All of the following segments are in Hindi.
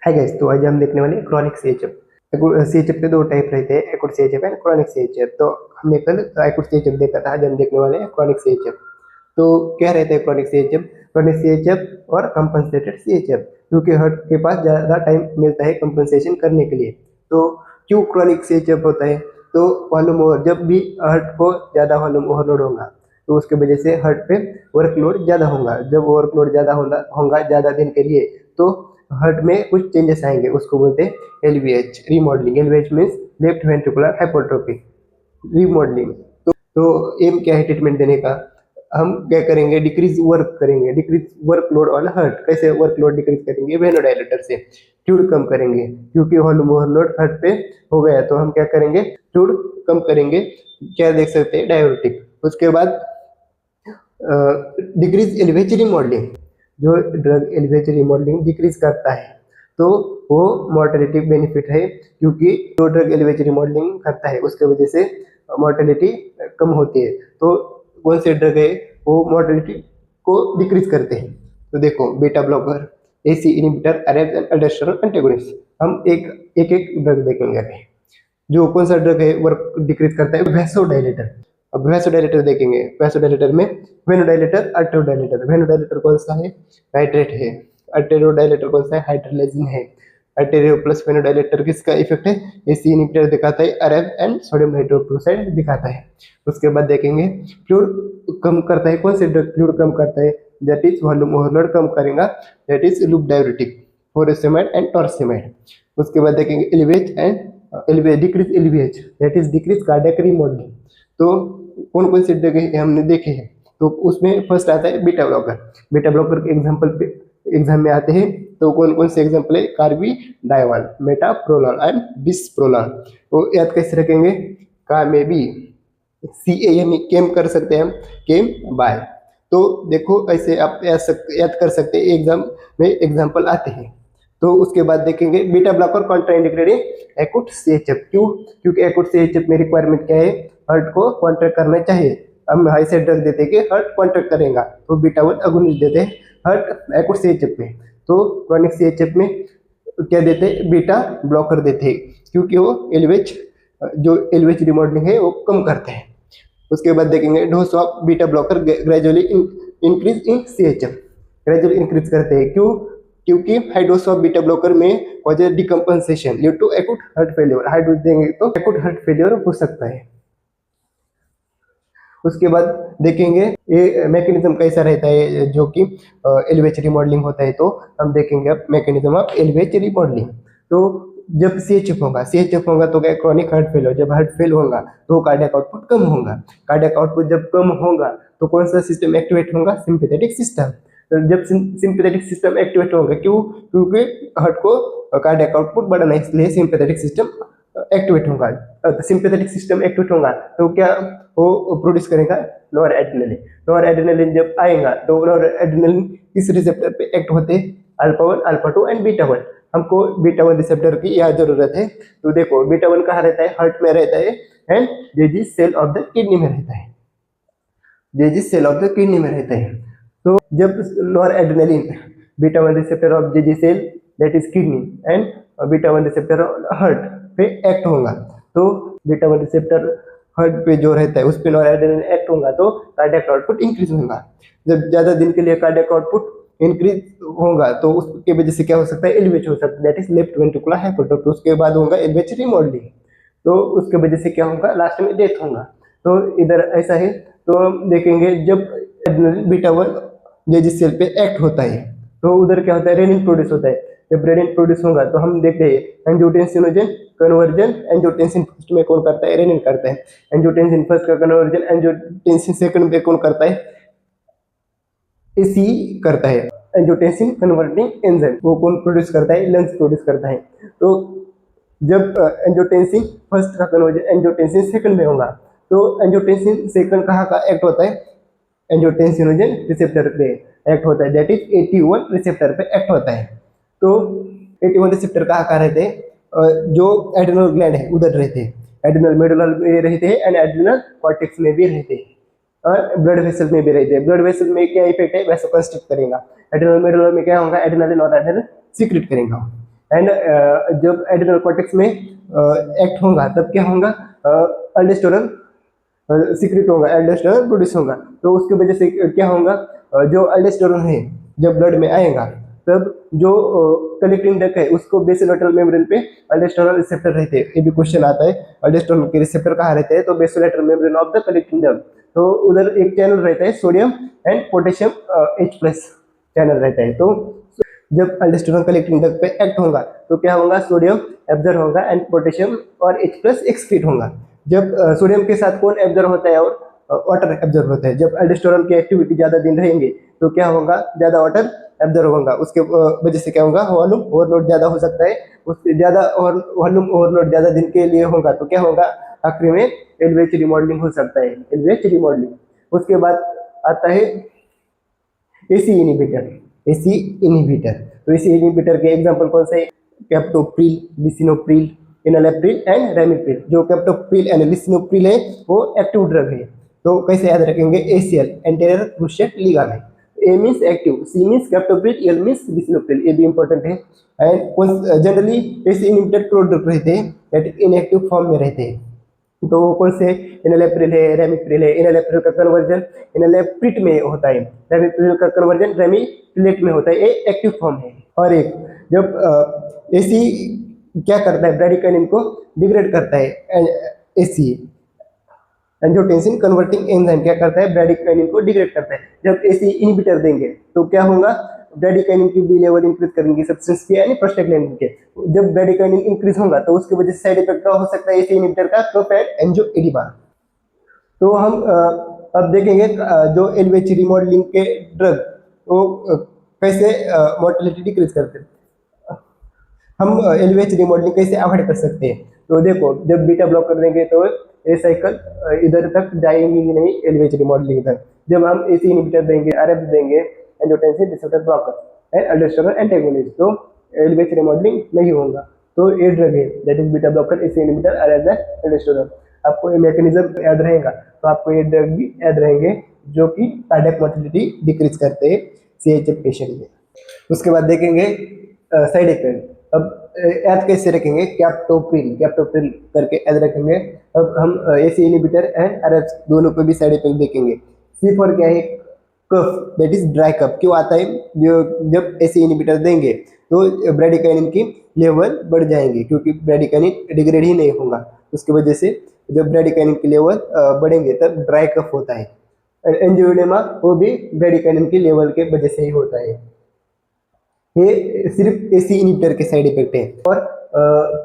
है गाइस, तो आज हम देखने वाले क्रॉनिक सीएचएफ। सीएचएफ के दो टाइप रहते हैं, acute CHF and chronic CHF. तो हमने कल एक्यूट सीएचएफ देखा था, आज हम देखने वाले हैं क्रॉनिक सीएचएफ। तो क्या रहता है क्रॉनिक सीएचएफ? क्रॉनिक सीएचएफ और कंपनसेटेड सीएचएफ, क्योंकि हार्ट के पास ज़्यादा टाइम मिलता है कंपनसेशन करने के लिए। तो क्यों क्रॉनिक सीएचएफ होता है? तो वॉल्यूम ओवर, जब भी हार्ट को ज़्यादा वॉल्यूम ओवरलोड होगा तो उसके वजह से हार्ट पे वर्कलोड ज़्यादा होगा। जब वर्कलोड ज़्यादा होगा ज़्यादा दिन के लिए, तो हार्ट में कुछ चेंजेस आएंगे, उसको बोलते हैं LVH, remodelling. LVH means left ventricular hypertrophy, remodelling. तो एम क्या है ट्रीटमेंट देने का? हम क्या करेंगे? डिक्रीज वर्क करेंगे, डिक्रीज वर्कलोड ऑन हार्ट। कैसे वर्कलोड डिक्रीज करेंगे? वेनोडायलेटर से फ्लूइड कम करेंगे, क्योंकि वॉल्यूम ओवरलोड हार्ट पे हो गया तो हम क्या करेंगे? फ्लूइड कम करेंगे। क्या देख सकते हैं? डाययूरेटिक। उसके बाद डिक्रीज एलवीएच रीमॉडलिंग। जो ड्रग एलवीएच रीमॉडलिंग डिक्रीज करता है तो वो मोर्टेलिटी बेनिफिट है, क्योंकि जो ड्रग एलवीएच रीमॉडलिंग करता है उसके वजह से मोर्टेलिटी कम होती है। तो कौन से ड्रग है वो मोर्टेलिटी को डिक्रीज करते हैं? तो देखो, beta blocker, AC inhibitor, RF and अल्डोस्टेरोन antagonist. हम एक एक ड्रग देखेंगे अभी। जो कौन सा ड्रग है वर्क डिक्रीज करता है? वैसोडाइलेटर। अब वैसोडाइलेटर देखेंगे। वैसोडाइलेटर में वेनोडाइलेटर, अल्ट्रोडाइलेटर। वेनोडाइलेटर कौन सा है? नाइट्रेट है। अल्ट्रोडाइलेटर कौन सा है? हाइड्रोलाइजिन है। अल्टेरियो प्लस वेनोडाइलेटर किसका इफेक्ट है? एसी इनहिबिटर दिखाता है, आरएफ एंड सोडियम हाइड्रोक्साइड दिखाता है। उसके बाद देखेंगे फ्लूइड कम करता है। कौन से ड्रग फ्लूइड कम करता है? दैट इज वॉल्यूम ओवरलोड कम करेगा, that is loop diuretic, furosemide and torsemide. उसके बाद देखेंगे LVH and decrease LVH, that is decrease cardiac remodelling. तो कौन कौन से ड्रग हमने देखे हैं? तो उसमें फर्स्ट आता है बीटा ब्लॉकर। बीटा ब्लॉकर के एग्जांपल पे एग्जाम में आते हैं, तो कौन कौन से एग्जांपल है? कार्बिडाइवाल, मेटाप्रोलॉल एंड बिस्प्रोलॉल। तो याद कैसे रखेंगे? का में बी, सी ए यानी केम कर सकते हैं हम, केम बाय। तो देखो ऐसे आप याद कर सकते हैं, एग्जाम में एग्जाम्पल आते हैं। तो उसके बाद देखेंगे beta blocker contraindicated in acute CHF. क्यों? क्योंकि एक्यूट सीएचएफ में रिक्वायरमेंट क्या है? हार्ट को कॉन्ट्रैक्ट करना चाहिए। हम हाई से ड्रग देते कि हार्ट कॉन्ट्रैक्ट करेगा, तो बीटा 1 अगोनिस्ट देते हैं हार्ट एक्यूट सीएचएफ में। तो क्रॉनिक सीएचएफ में क्या देते हैं? बीटा ब्लॉकर देते हैं, क्योंकि वो एलवीएच, जो एलवीएच रिमॉडलिंग है वो कम करते हैं। उसके बाद देखेंगे dose of beta blocker gradually increase in CHF. Gradually increase करते हैं। क्यों? क्योंकि high dose of beta blocker में cause decompensation lead to acute heart failure. High dose देंगे तो एक्यूट हार्ट फेलियर हो सकता है। उसके बाद देखेंगे ये मैकेनिज्म कैसा रहता है, जो कि एलवीएच रिमॉडलिंग होता है। तो हम देखेंगे अब मैकेनिज्म ऑफ एलवीएच रिमॉडलिंग। तो जब सीएचएफ होगा तो क्या? क्रॉनिक हार्ट फेल हो। जब हार्ट फेल होगा तो कार्डियक आउटपुट कम होगा। कार्डियक आउटपुट जब कम होगा तो कौन सा सिस्टम एक्टिवेट होगा? Sympathetic system. जब सिंपैथेटिक सिस्टम एक्टिवेट होगा, क्यों? क्योंकि हार्ट को कार्डियक आउटपुट बढ़ाना है, इसलिए सिंपैथेटिक सिस्टम एक्टिवेट होगा। सिंपैथेटिक सिस्टम एक्टिवेट होगा तो क्या वो प्रोड्यूस करेगा? Nor adrenaline. नॉर एड्रेनलिन जब आएगा तो नॉर एड्रेनलिन किस रिसेप्टर पे एक्ट होते हैं? Alpha 1, alpha 2 and beta 1। हमको बीटा 1 रिसेप्टर की यहाँ जरूरत है। तो देखो, बीटा 1 कहाँ रहता है? हार्ट में रहता है and JG cell of the kidney में रहता है। JG cell of the kidney में रहता है। तो जब noradrenaline, beta 1 receptor of JG cell that is kidney and beta 1 receptor heart पे एक्ट होगा, तो बीटा 1 रिसेप्टर हार्ट पे जो रहता है उस पे नॉर एड्रेनलिन एक्ट होगा तो कार्डियक आउटपुट इंक्रीज होगा। जब ज्यादा दिन के लिए कार्डियक आउटपुट इंक्रीज होगा तो उसके वजह से क्या हो सकता है? एलवीएच हो सकता है, that is left ventricular hypertrophy. उसके बाद होगा एलवीएच रिमॉडलिंग, तो उसके वजह से क्या होगा? लास्ट में डेथ होगा। तो इधर ऐसा है। तो हम देखेंगे जब एड्रेनलिन बीटा 1 जेजी सेल पे एक्ट होता है तो उधर क्या होता है? रेनिन प्रोड्यूस होता है। जब रेनिन प्रोड्यूस होगा तो हम देखते हैं एंजियोटेंसिनोजन कन्वर्जन। एंजियोटेंसिन फर्स्ट में कौन करता है? रेनिन करता है। एंजियोटेंसिन फर्स्ट का कन्वर्जन एंजियोटेंसिन सेकंड में कौन करता है? एसी करता है। एंजियोटेंसिन कन्वर्टिंग एंजाइम वो कौन प्रोड्यूस करता है? लंग्स प्रोड्यूस करता है। तो जब एंजियोटेंसिन फर्स्ट का कन्वर्जन एंजियोटेंसिन सेकंड में होगा तो एंजियोटेंसिन सेकंड कहाँ का एक्ट होता है? एंजियोटेंसिनोजन रिसेप्टर पे एक्ट होता है, दैट इज 81 रिसेप्टर पे एक्ट होता है। तो 81 रिसेप्टर कहाँ रहते हैं? जो एड्रेनल ग्लैंड है उधर रहते हैं। एड्रेनल मेडुला में रहते हैं एंड एड्रेनल कॉर्टेक्स में भी रहते हैं और ब्लड वेसल में भी रहते हैं। ब्लड वेसल में क्या इफेक्ट है? वैसोकंस्ट्रिक्ट करेगा। एड्रेनल मेडुला में क्या होगा? एड्रेनलिन और एड्रेनल सीक्रेट करेगा। एंड जब एड्रेनल कॉर्टेक्स में एक्ट होगा तब क्या होगा, अल्डोस्टेरोन सीक्रेट होगा, अल्डोस्टेरोन प्रोड्यूस होगा। तो उसकी वजह से क्या होगा, जो अल्डोस्टेरोन है जब ब्लड में आएगा तब जो कलेक्टिंग डक्ट है उसको बेसोलेटरल मेम्ब्रेन पे अल्डोस्टेरोन रिसेप्टर रहते हैं। ये भी क्वेश्चन आता है, अल्डोस्टेरोन के रिसेप्टर कहाँ रहते हैं, तो basolateral membrane of the collecting duct. तो उधर एक चैनल रहता है sodium and potassium H+ channel रहता है। तो जब अल्डोस्टेरोन कलेक्टिंग डक्ट पे एक्ट होगा तो क्या होगा, सोडियम एब्जॉर्ब होगा एंड पोटेशियम और H+ एक्सक्रीट होगा। जब सोडियम के साथ कौन एब्जॉर्ब होता है, और वाटर एब्जॉर्ब होता है। जब अल्डोस्टेरोन की एक्टिविटी ज्यादा दिन रहेंगे तो क्या होगा, ज्यादा वाटर एब्जॉर्ब होगा, उसके वजह से क्या होगा, वॉल्यूम ओवरलोड ज्यादा हो सकता है। उससे ज्यादा वॉल्यूम ओवरलोड ज्यादा दिन के लिए होगा तो क्या होगा, आखिरी में एलवीएच रिमॉडलिंग हो सकता है, एलवीएच रिमॉडलिंग। उसके बाद आता है एसी इनहिबिटर, एसी इनहिबिटर। तो एसी इनहिबिटर के एग्जांपल कौन से, कैप्टोप्रिल, लिसिनोप्रिल, इनालेप्रिल एंड रैमिप्रिल। जो कैप्टोप्रिल एंड लिसिनोप्रिल है वो एक्टिव ड्रग है। तो कैसे याद रखेंगे, ACL anterior cruciate ligament, A means active, C means captopril, L means lisinopril, ये भी इंपॉर्टेंट है। And generally ACE inhibitor product रहते हैं दैट इनएक्टिव फॉर्म में रहते हैं। तो कौन से, इनालेप्रिल है, रैमिप्रिल है। इनालेप्रिल का कन्वर्जन इनालेप्रिट में होता है, रैमिप्रिल का कन्वर्जन रैमिप्रिलेट में होता है, ये एक्टिव फॉर्म है। और एक जब एसी क्या करता है, ब्रैडिकाइनिन को डिग्रेड करता है, एसी एंजियोटेंसिन कन्वर्टिंग एंजाइम क्या करता है, ब्रैडिकाइनिन को डिग्रेड करता है। जब एसी इनहिबिटर देंगे तो क्या होगा, ब्रैडिकाइनिन की बी लेवल इंक्रीज करेंगे सब्सटेंस के यानी प्रोस्टाग्लैंडिन के। जब ब्रैडिकाइनिन इंक्रीज होगा तो उसकी वजह से साइड इफेक्ट क्या हो सकता है एसी इनहिबिटर का, प्रोफैट एंजियोएडिमा। तो हम अब देखेंगे जो एलवीएच रिमॉडलिंग के ड्रग वो कैसे मोर्टेलिटी डिक्रीज करते हैं। हम एलवीएच रिमॉडलिंग कैसे अवॉइड कर सकते हैं, तो देखो जब बीटा ब्लॉक कर देंगे तो ये साइकिल इधर तक जाएंगी नहीं, एलवीएच रिमॉडलिंग तक। जब हम एसी इनहिबिटर देंगे, आरएफ देंगे, angiotensin receptor blocker and अल्डोस्टेरोन antagonist, तो एलवीएच रिमॉडलिंग नहीं होगा। तो ये ड्रग है that is beta blocker, AC inhibitor, RF and अल्डोस्टेरोन। आपको ये मैकेनिज्म याद रहेगा तो आपको ये ड्रग भी याद रहेंगे जो कि कार्डियक मोर्टेलिटी डिक्रीज करते हैं सीएचएफ पेशेंट में। उसके बाद देखेंगे साइड इफेक्ट। अब याद कैसे रखेंगे, कैप्टोप्रिल, कैप्टोप्रिल करके याद रखेंगे। अब हम एसी इनहिबिटर एंड आरएफ दोनों पे भी साइड इफेक्ट देखेंगे। सी फॉर क्या है, कफ, दैट इज ड्राई कफ। क्यों आता है, जब एसी इनहिबिटर देंगे तो ब्रैडिकाइनिन की लेवल बढ़ जाएंगे क्योंकि ब्रैडिकाइनिन डिग्रेड ही नहीं होगा। उसकी वजह से जब ब्रैडिकाइनिन की लेवल बढ़ेंगे तब ड्राई कफ होता है। एंजियोएडिमा वो भी ब्रैडिकाइनिन की लेवल के वजह से ही होता है। ये सिर्फ एसी इनहिबिटर के साइड इफेक्ट है। और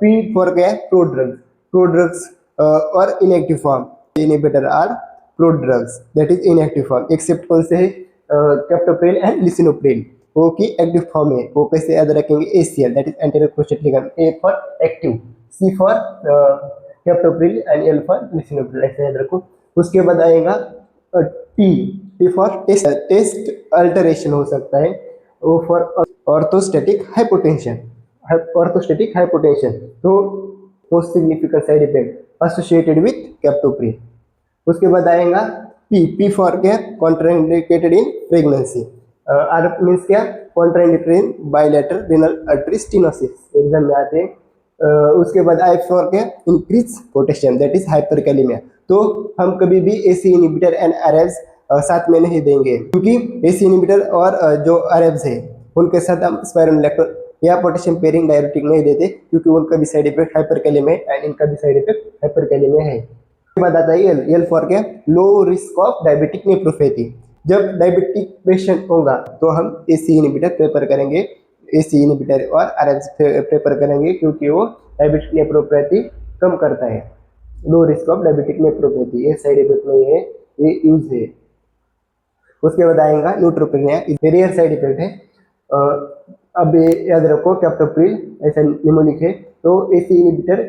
पी फॉर क्या है, प्रोड्रग्स, प्रोड्रग्स और inactive form, inhibitor are prodrugs that is inactive form, except कौन से है, कैप्टोप्रिल एंड लिसिनोप्रिल, वो की एक्टिव फॉर्म है। वो कैसे याद रखेंगे, ACL that is anterior cruciate ligament, A for active, C for captopril and L for lisinopril, ऐसे याद रखो। उसके बाद आएगा T, T for taste alteration हो सकता है, O for orthostatic hypotension, orthostatic hypotension, तो most significant side effect associated with captopril. उसके बाद आएगा पी, पी फॉर क्या, contraindicated in pregnancy, R means क्या, contraindicated in bilateral renal artery stenosis, exam में आते हैं। उसके बाद आई फॉर क्या, increase potassium that is hyperkalaemia. तो हम कभी भी एसी इनहिबिटर एंड आरएफ्स साथ में नहीं देंगे क्योंकि एसी इनहिबिटर और जो आरएफ्स है उनके साथ हम स्पाइरोनोलैक्टोन या पोटेशियम पेरिंग डायरेटिक नहीं देते क्योंकि उनका भी साइड इफेक्ट हाइपरकैलेमिया है एंड इनका भी साइड इफेक्ट हाइपरकैलेमिया है। उसके बाद आता है एल, एल फॉर क्या, low risk of diabetic nephropathy. जब डायबिटिक पेशेंट होगा तो हम एसी इनहिबिटर प्रेफर करेंगे, एसी इनहिबिटर और आरएफ्स प्रेफर करेंगे क्योंकि वो डायबिटिक नेफ्रोपैथी कम करता है। Low risk of diabetic nephropathy, ये साइड इफेक्ट नहीं है, ये यूज है। उसके बाद आएगा न्यूट्रोपेनिया, रेयर साइड इफेक्ट है। अब याद रखो कैप्टोप्रिल ऐसा निमोनिक है तो एसी इनहिबिटर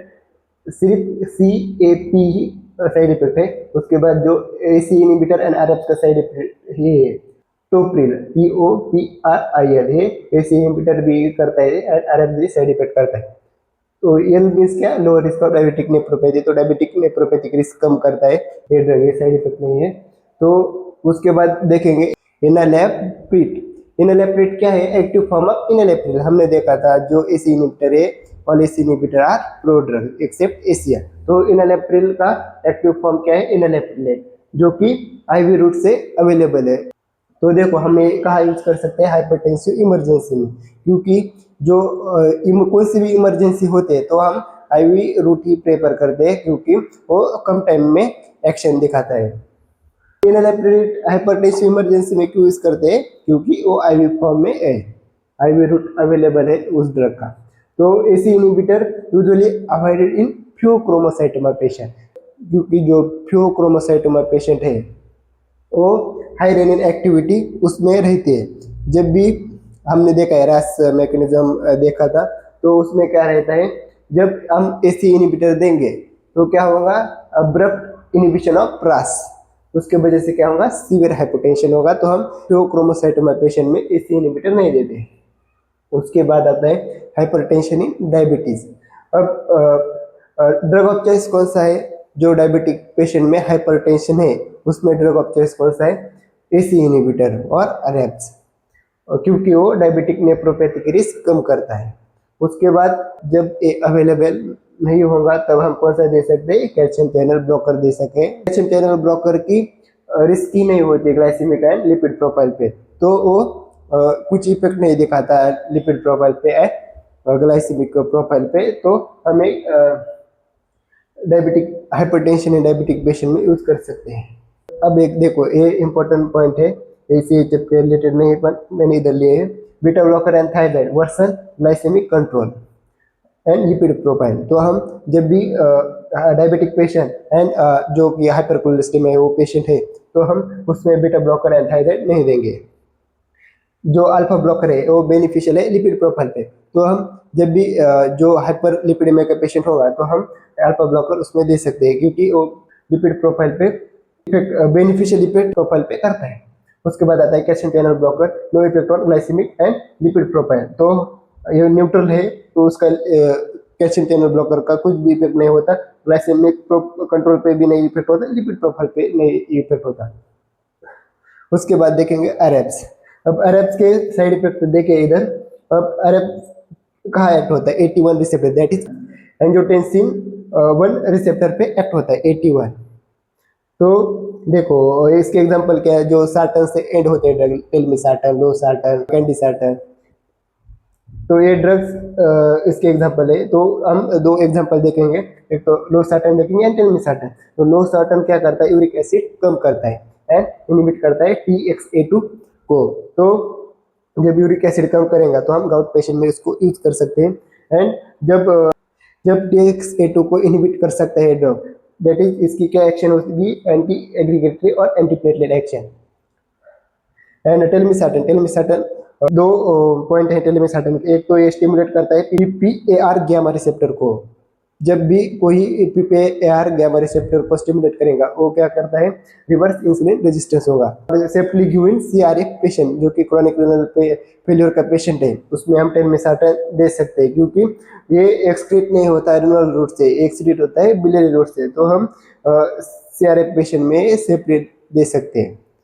सिर्फ CAP ही साइड इफेक्ट है। उसके बाद जो एसी इनहिबिटर एंड आरएफ का साइड इफेक्ट ये है टोप्रिल, TOPRIL है, एसी इनहिबिटर भी करता है एंड आरएफ भी साइड इफेक्ट करता है। तो एल मीन्स क्या, low risk of diabetic nephropathy, तो डायबिटिक नेफ्रोपैथी रिस्क कम करता है ये ड्रग, ये साइड इफेक्ट नहीं है। तो उसके बाद देखेंगे एनालेप्रिट, इनलेप्रिल क्या है? Active form of enalapril. हमने देखा था जो एसी इनहिबिटर है, all ACE inhibitor are prodrug except Asia. तो इनलेप्रिल का एक्टिव फॉर्म क्या है? इनलेप्रिल है, जो कि आईवी रूट से अवेलेबल है। तो देखो हम ये कहाँ यूज कर सकते हैं? हाइपरटेंसिव इमरजेंसी में, क्योंकि जो कोई सी भी इमरजेंसी होते हैं तो हम आईवी रूट ही प्रेफर करते हैं, क्योंकि वो कम टाइम में एक्शन दिखाता है। इनलेप्रिल हाइपरटेंसिव इमरजेंसी में क्यों यूज करते हैं? क्योंकि वो आईवी फॉर्म में है, आईवी रूट अवेलेबल है उस ड्रग का। तो AC inhibitor usually avoided in pheochromocytoma patient, क्योंकि जो फियोक्रोमोसाइटोमा पेशेंट है वो हाई रेनिन एक्टिविटी उसमें रहती है। जब भी हमने देखा है रैस मैकेनिज्म देखा था, तो उसमें क्या रहता है? जब हम एसी इनहिबिटर देंगे तो क्या होगा? अब्रप्ट इनहिबिशन ऑफ रास, उसके वजह से क्या होगा? सीवियर हाइपोटेंशन होगा। तो हम फियोक्रोमोसाइटोमा पेशेंट में एसी इनहिबिटर नहीं देते। उसके बाद आता है हाइपरटेंशन इन डायबिटीज। अब ड्रग ऑफ चॉइस कौन सा है? जो डायबिटिक पेशेंट में हाइपरटेंशन है उसमें ड्रग ऑफ चॉइस कौन सा है? एसी इनहिबिटर और अरेब्स, क्योंकि वो डायबिटिक नेफ्रोपैथी की रिस्क कम करता है। उसके बाद जब ये अवेलेबल नहीं होगा तब हम कौन सा दे सकते हैं? कैल्शियम चैनल ब्लॉकर दे सके। कैल्शियम चैनल ब्लॉकर की रिस्क ही नहीं होती ग्लाइसेमिक एंड लिपिड प्रोफाइल पे, तो वो कुछ इफेक्ट नहीं दिखाता है लिपिड प्रोफाइल पे एंड ग्लाइसेमिक प्रोफाइल पे। तो हमें diabetic hypertension and diabetic patient में यूज कर सकते हैं। अब एक देखो ये इंपॉर्टेंट पॉइंट है, ACHF के रिलेटेड नहीं पर मैंने इधर लिए है। Beta blocker and thyroid versus glycemic control and lipid profile. तो हम जब भी डायबिटिक पेशेंट एंड जो कि हाइपरकोलेस्टेरोल है वो पेशेंट है, तो हम उसमें बीटा ब्लॉकर एंड थायराइड नहीं देंगे। जो अल्फा ब्लॉकर है वो बेनिफिशियल है लिपिड प्रोफाइल पे, तो हम जब भी जो हाइपर लिपिडेमिया का पेशेंट होगा तो हम अल्फा ब्लॉकर उसमें दे सकते हैं, क्योंकि वो लिपिड प्रोफाइल पे इफेक्ट बेनिफिशियल लिपिड प्रोफाइल पे करता है। उसके बाद आता है calcium channel blocker, no effect on glycemic and lipid profile. तो ये न्यूट्रल है, तो उसका कैल्शियम चैनल ब्लॉकर का कुछ भी इफेक्ट नहीं होता, ग्लाइसेमिक कंट्रोल पे भी नहीं इफेक्ट होता, लिपिड प्रोफाइल पे नहीं इफेक्ट होता। उसके बाद देखेंगे अरेब्स। अब अरेब्स के साइड इफेक्ट देखें इधर। अब अरेब्स कहाँ एक्ट होता है? 81 receptor, that is angiotensin 1 receptor पे एक्ट होता है 81। तो देखो इसके एग्जांपल क्या है? जो सार्टन से एंड होते हैं ड्रग, टेलमिसार्टन, लोसार्टन, कैंडिसार्टन। तो ये ड्रग्स इसके एग्जांपल है। तो हम दो एग्जांपल देखेंगे, एक तो लोसार्टन देखेंगे एंड टेलमिसार्टन। तो लोसार्टन क्या करता है? यूरिक एसिड कम करता है एंड इनहिबिट करता है TXA2 को। तो जब यूरिक एसिड कम करेगा तो हम गाउट पेशेंट में इसको यूज कर सकते हैं। एंड जब TXA2 को इनहिबिट कर सकता है ड्रग, दैट इज इसकी क्या एक्शन होगी? एंटी एग्रीगेटरी और एंटीप्लेटलेट एक्शन। एंड टेलमिसार्टन दो पॉइंट है टेलमिसार्टन के। एक तो ये स्टिमुलेट करता है PPAR गैमा रिसेप्टर को। जब भी कोई PPAR गैमा रिसेप्टर को स्टिमुलेट करेगा वो क्या करता है? रिवर्स इंसुलिन रेजिस्टेंस होगा। सेफ्लिग्यूइन CRF पेशेंट जो कि क्रॉनिक रीनल फेलियर का पेशेंट है, उसमें हम टेलमिसार्टन दे सकते हैं, क्योंकि ये एक्सक्रीट नहीं होता है रीनल रूट से, एक्सक्रीट होता है बिलियरी रूट से। तो हम CRF पेशेंट में सेपरेट दे सकते हैं।